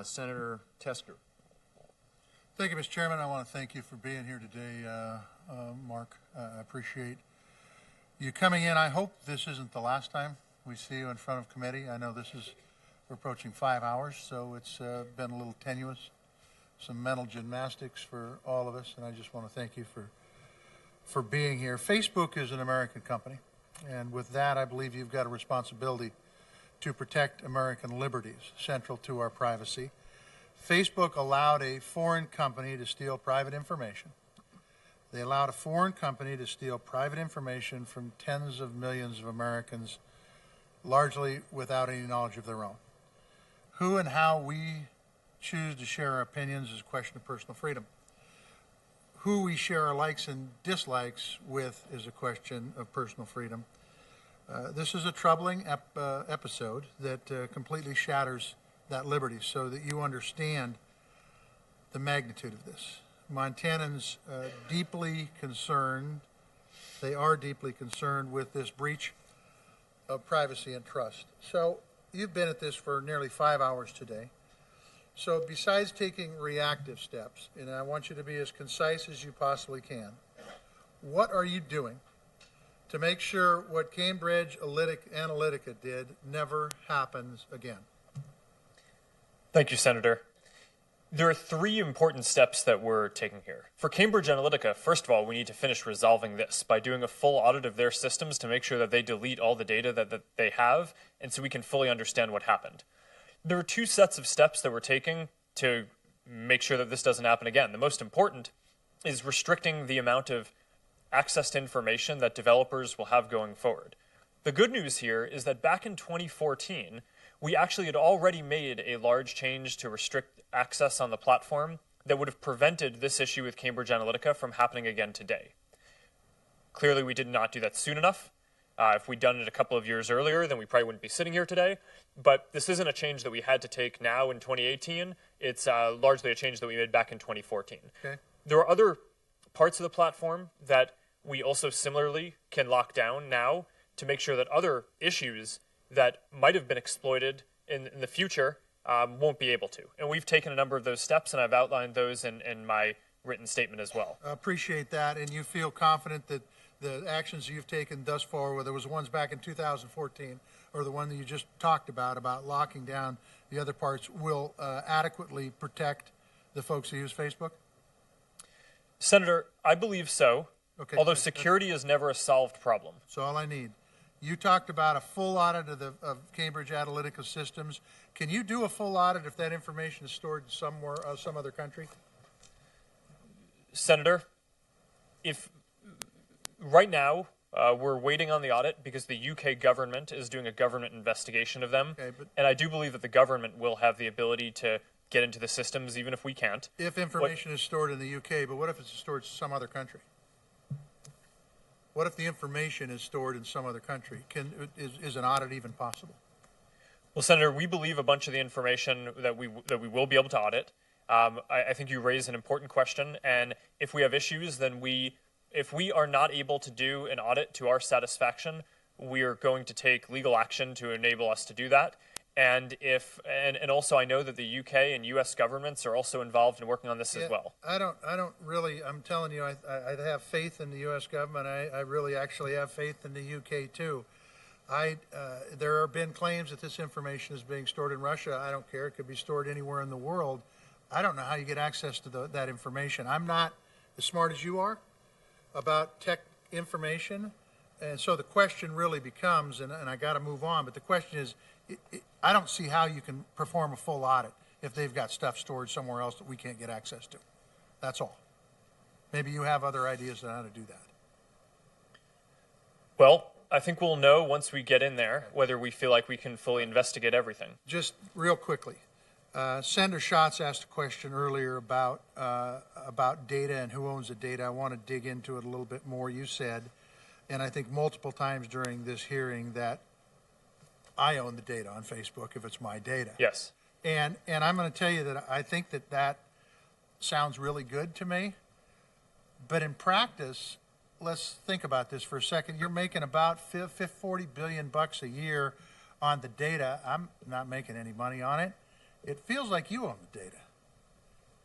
Senator Tesker. Thank you, Mr. Chairman. I want to thank you for being here today, Mark. I appreciate you coming in. I hope this isn't the last time we see you in front of committee. I know we're approaching 5 hours, so it's been a little tenuous. Some mental gymnastics for all of us, and I just want to thank you for being here. Facebook is an American company, and with that, I believe you've got a responsibility to protect American liberties, central to our privacy. Facebook allowed a foreign company to steal private information. They allowed a foreign company to steal private information from tens of millions of Americans, largely without any knowledge of their own. Who and how we choose to share our opinions is a question of personal freedom. Who we share our likes and dislikes with is a question of personal freedom. This is a troubling episode that completely shatters that liberty, so that you understand the magnitude of this. Montanans deeply concerned, they are deeply concerned with this breach of privacy and trust. So you've been at this for nearly 5 hours today. So besides taking reactive steps, and I want you to be as concise as you possibly can, what are you doing to make sure what Cambridge Analytica did never happens again? Thank you, Senator. There are 3 important steps that we're taking here. For Cambridge Analytica, first of all, we need to finish resolving this by doing a full audit of their systems to make sure that they delete all the data that they have, and so we can fully understand what happened. There are 2 sets of steps that we're taking to make sure that this doesn't happen again. The most important is restricting the amount of access to information that developers will have going forward. The good news here is that back in 2014, we actually had already made a large change to restrict access on the platform that would have prevented this issue with Cambridge Analytica from happening again today. Clearly, we did not do that soon enough. If we'd done it a couple of years earlier, then we probably wouldn't be sitting here today. But this isn't a change that we had to take now in 2018. It's largely a change that we made back in 2014. Okay. There are other parts of the platform that we also similarly can lock down now to make sure that other issues that might have been exploited in the future won't be able to. And we've taken a number of those steps, and I've outlined those in my written statement as well. I appreciate that, and you feel confident that the actions you've taken thus far, whether it was the ones back in 2014 or the one that you just talked about locking down the other parts, will adequately protect the folks who use Facebook? Senator, I believe so, okay, although security is never a solved problem. That's all I need. You talked about a full audit of Cambridge Analytica systems. Can you do a full audit if that information is stored somewhere, some other country? Senator, if right now we're waiting on the audit because the UK government is doing a government investigation of them, Okay, and I do believe that the government will have the ability to get into the systems even if we can't. If information is stored in the UK, but what if it's stored in some other country? What if the information is stored in some other country? Is an audit even possible? Well, Senator, we believe a bunch of the information that we will be able to audit. I think you raise an important question, and if we have issues, then if we are not able to do an audit to our satisfaction, we are going to take legal action to enable us to do that. And also I know that the UK and US governments are also involved in working on this as well. I don't really, I'm telling you, I have faith in the US government. I really actually have faith in the UK too. There have been claims that this information is being stored in Russia. I don't care. It could be stored anywhere in the world. I don't know how you get access to that information. I'm not as smart as you are about tech information. And so the question really becomes, and I got to move on, but the question is, I don't see how you can perform a full audit if they've got stuff stored somewhere else that we can't get access to. That's all. Maybe you have other ideas on how to do that. Well, I think we'll know once we get in there whether we feel like we can fully investigate everything. Just real quickly, Senator Schatz asked a question earlier about data and who owns the data. I want to dig into it a little bit more. You said, and I think multiple times during this hearing, that I own the data on Facebook if it's my data. Yes. And I'm going to tell you that I think that sounds really good to me. But in practice, let's think about this for a second. You're making about $40 billion a year on the data. I'm not making any money on it. it feels like you own the data.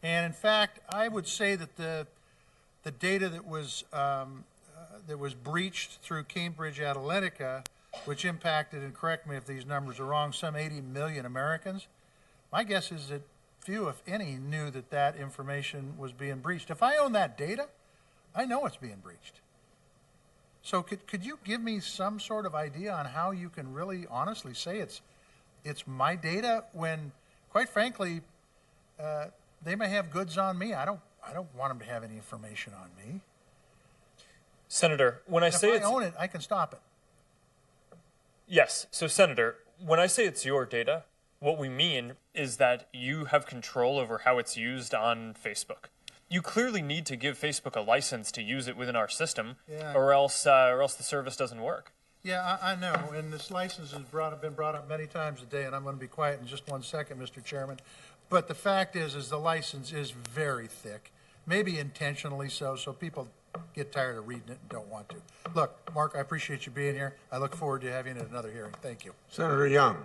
And in fact, I would say that the data that was breached through Cambridge Analytica, which impacted, and correct me if these numbers are wrong, some 80 million Americans, my guess is that few, if any, knew that that information was being breached. If I own that data, I know it's being breached. So could you give me some sort of idea on how you can really honestly say it's my data when, quite frankly, they may have goods on me. I don't want them to have any information on me. Senator, when I say if I own it, I can stop it. Yes. So, Senator, when I say it's your data, what we mean is that you have control over how it's used on Facebook. You clearly need to give Facebook a license to use it within our system, or else the service doesn't work. Yeah, I know, and this license has been brought up many times today, and I'm going to be quiet in just one second, Mr. Chairman. But the fact is the license is very thick, maybe intentionally so people get tired of reading it and don't want to. Look, Mark, I appreciate you being here. I look forward to having you at another hearing. Thank you. Senator Young.